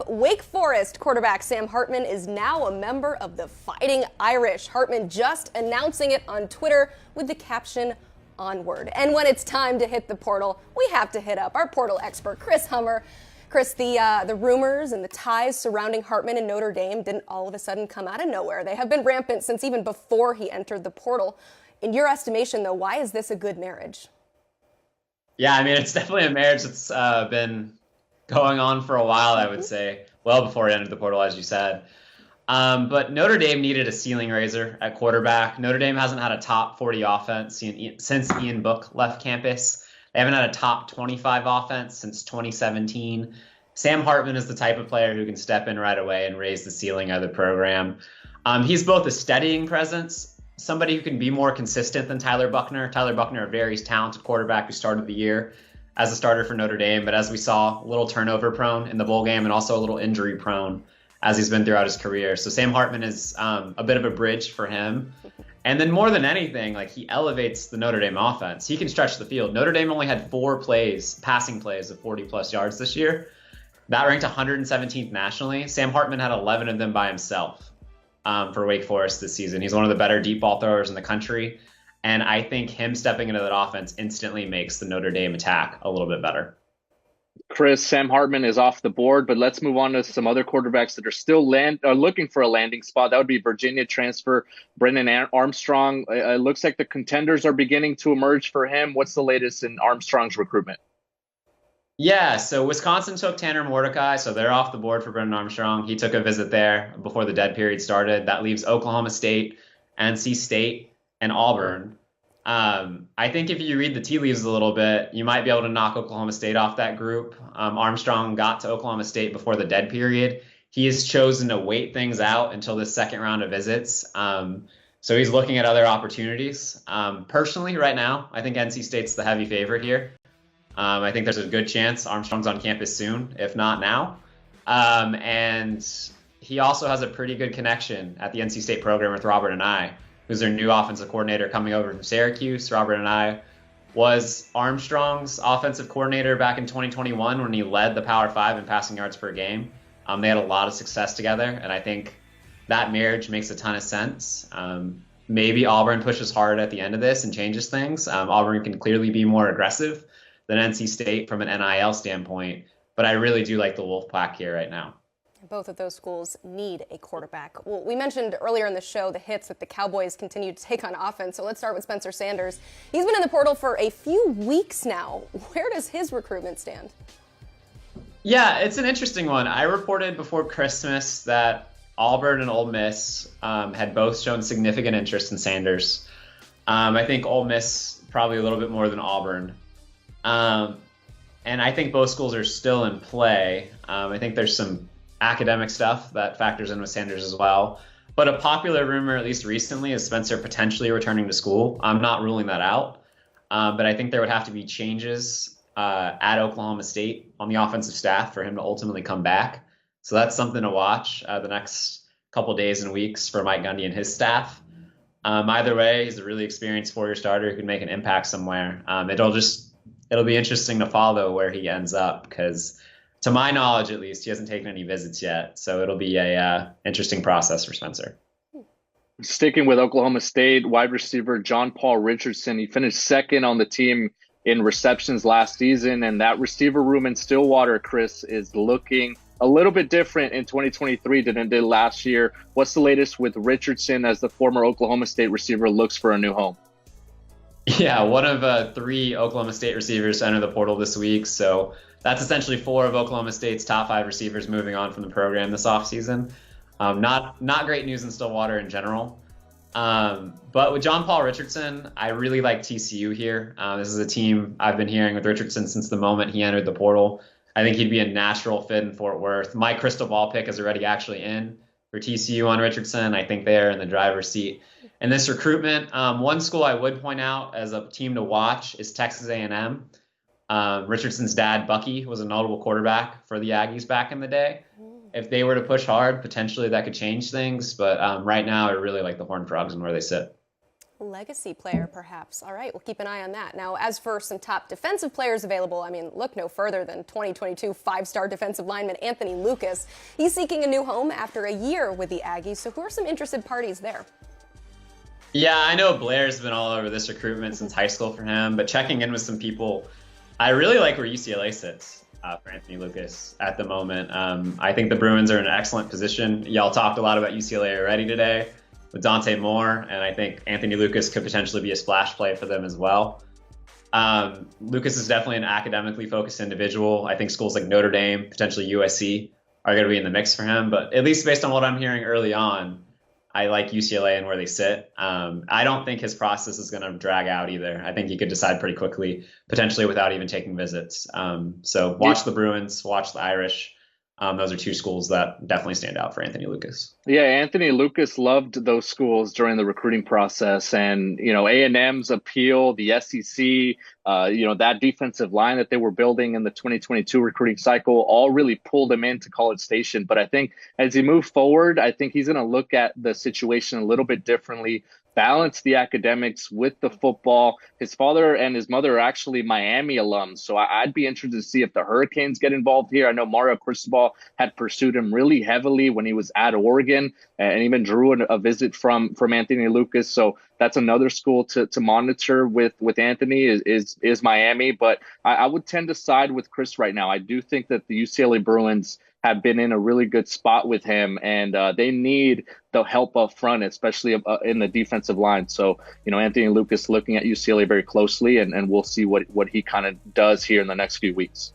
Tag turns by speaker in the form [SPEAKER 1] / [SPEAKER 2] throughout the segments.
[SPEAKER 1] Wake Forest quarterback Sam Hartman is now a member of the Fighting Irish. Hartman just announcing it on Twitter with the caption, "Onward." And when it's time to hit the portal, we have to hit up our portal expert, Chris Hummer. Chris, the rumors and the ties surrounding Hartman and Notre Dame didn't all of a sudden come out of nowhere. They have been rampant since even before he entered the portal. In your estimation, though, why is this a good marriage?
[SPEAKER 2] Yeah, I mean, it's definitely a marriage that's been going on for a while, I would say, well before he entered the portal, as you said. But Notre Dame needed a ceiling raiser at quarterback. Notre Dame hasn't had a top 40 offense since Ian Book left campus. They haven't had a top 25 offense since 2017. Sam Hartman is the type of player who can step in right away and raise the ceiling of the program. He's both a steadying presence, somebody who can be more consistent than Tyler Buchner. Tyler Buchner, a very talented quarterback who started the year as a starter for Notre Dame, but as we saw, a little turnover prone in the bowl game and also a little injury prone as he's been throughout his career. So Sam Hartman is a bit of a bridge for him. And then more than anything, like, he elevates the Notre Dame offense. He can stretch the field. Notre Dame only had 4 passing plays of 40-plus yards this year. That ranked 117th nationally. Sam Hartman had 11 of them by himself for Wake Forest this season. He's one of the better deep ball throwers in the country. And I think him stepping into that offense instantly makes the Notre Dame attack a little bit better.
[SPEAKER 3] Chris, Sam Hartman is off the board, but let's move on to some other quarterbacks that are still looking for a landing spot. That would be Virginia transfer Brennan Armstrong. It looks like the contenders are beginning to emerge for him. What's the latest in Armstrong's recruitment?
[SPEAKER 2] Yeah, so Wisconsin took Tanner Mordecai, so they're off the board for Brennan Armstrong. He took a visit there before the dead period started. That leaves Oklahoma State, NC State, and Auburn. I think if you read the tea leaves a little bit, you might be able to knock Oklahoma State off that group. Armstrong got to Oklahoma State before the dead period. He has chosen to wait things out until the second round of visits. So he's looking at other opportunities. Personally, right now, I think NC State's the heavy favorite here. I think there's a good chance Armstrong's on campus soon, if not now. And he also has a pretty good connection at the NC State program with Robert Anae, who's their new offensive coordinator coming over from Syracuse. Robert Anae was Armstrong's offensive coordinator back in 2021 when he led the Power 5 in passing yards per game. They had a lot of success together, and I think that marriage makes a ton of sense. Maybe Auburn pushes hard at the end of this and changes things. Auburn can clearly be more aggressive than NC State from an NIL standpoint, but I really do like the Wolfpack here right now.
[SPEAKER 1] Both of those schools need a quarterback. Well, we mentioned earlier in the show the hits that the Cowboys continue to take on offense, so let's start with Spencer Sanders. He's been in the portal for a few weeks now. Where does his recruitment stand?
[SPEAKER 2] Yeah, it's an interesting one. I reported before Christmas that Auburn and Ole Miss had both shown significant interest in Sanders. I think Ole Miss probably a little bit more than Auburn. And I think both schools are still in play. I think there's some academic stuff that factors in with Sanders as well. But a popular rumor, at least recently, is Spencer potentially returning to school. I'm not ruling that out. But I think there would have to be changes at Oklahoma State on the offensive staff for him to ultimately come back. So that's something to watch the next couple days and weeks for Mike Gundy and his staff. Either way, he's a really experienced 4-year starter who can make an impact somewhere. It'll be interesting to follow where he ends up because, to my knowledge, at least, he hasn't taken any visits yet. So it'll be a interesting process for Spencer.
[SPEAKER 3] Sticking with Oklahoma State, wide receiver John Paul Richardson, he finished second on the team in receptions last season. And that receiver room in Stillwater, Chris, is looking a little bit different in 2023 than it did last year. What's the latest with Richardson as the former Oklahoma State receiver looks for a new home?
[SPEAKER 2] Yeah, one of 3 Oklahoma State receivers to enter the portal this week. So that's essentially 4 of Oklahoma State's top 5 receivers moving on from the program this offseason. Not great news in Stillwater in general. But with John Paul Richardson, I really like TCU here. This is a team I've been hearing with Richardson since the moment he entered the portal. I think he'd be a natural fit in Fort Worth. My crystal ball pick is already actually in for TCU on Richardson. I think they're in the driver's seat in this recruitment. One school I would point out as a team to watch is Texas A&M. Richardson's dad, Bucky, was a notable quarterback for the Aggies back in the day. If they were to push hard, potentially that could change things. But right now, I really like the Horned Frogs and where they sit.
[SPEAKER 1] Legacy player, perhaps. All right, we'll keep an eye on that. Now, as for some top defensive players available, I mean, look no further than 2022 five-star defensive lineman Anthony Lucas. He's seeking a new home after a year with the Aggies, so who are some interested parties there?
[SPEAKER 2] Yeah, I know Blair's been all over this recruitment since high school for him, but checking in with some people, I really like where UCLA sits for Anthony Lucas at the moment. I think the Bruins are in an excellent position. Y'all talked a lot about UCLA already today with Dante Moore, and I think Anthony Lucas could potentially be a splash play for them as well. Lucas is definitely an academically focused individual. I think schools like Notre Dame, potentially USC, are going to be in the mix for him, but at least based on what I'm hearing early on, I like UCLA and where they sit. I don't think his process is going to drag out either. I think he could decide pretty quickly, potentially without even taking visits. So watch the Bruins, watch the Irish. Those are two schools that definitely stand out for Anthony Lucas.
[SPEAKER 3] Yeah, Anthony Lucas loved those schools during the recruiting process, and A&M's appeal, the SEC, that defensive line that they were building in the 2022 recruiting cycle, all really pulled him into College Station. But I think as he moves forward, I think he's going to look at the situation a little bit differently. Balance the academics with the football. His father and his mother are actually Miami alums, so I'd be interested to see if the Hurricanes get involved here. I know Mario Cristobal had pursued him really heavily when he was at Oregon, and even drew a visit from Anthony Lucas. So that's another school to monitor with Anthony is Miami. But I would tend to side with Chris right now. I do think that the UCLA Bruins have been in a really good spot with him, and they need the help up front, especially in the defensive line. So, Anthony Lucas looking at UCLA very closely, and we'll see what he kind of does here in the next few weeks.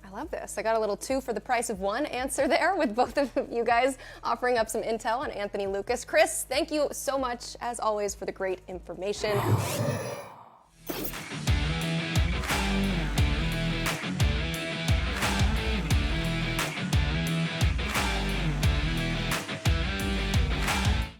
[SPEAKER 1] I love this. I got a little 2 for the price of 1 answer there with both of you guys offering up some intel on Anthony Lucas. Chris, thank you so much, as always, for the great information.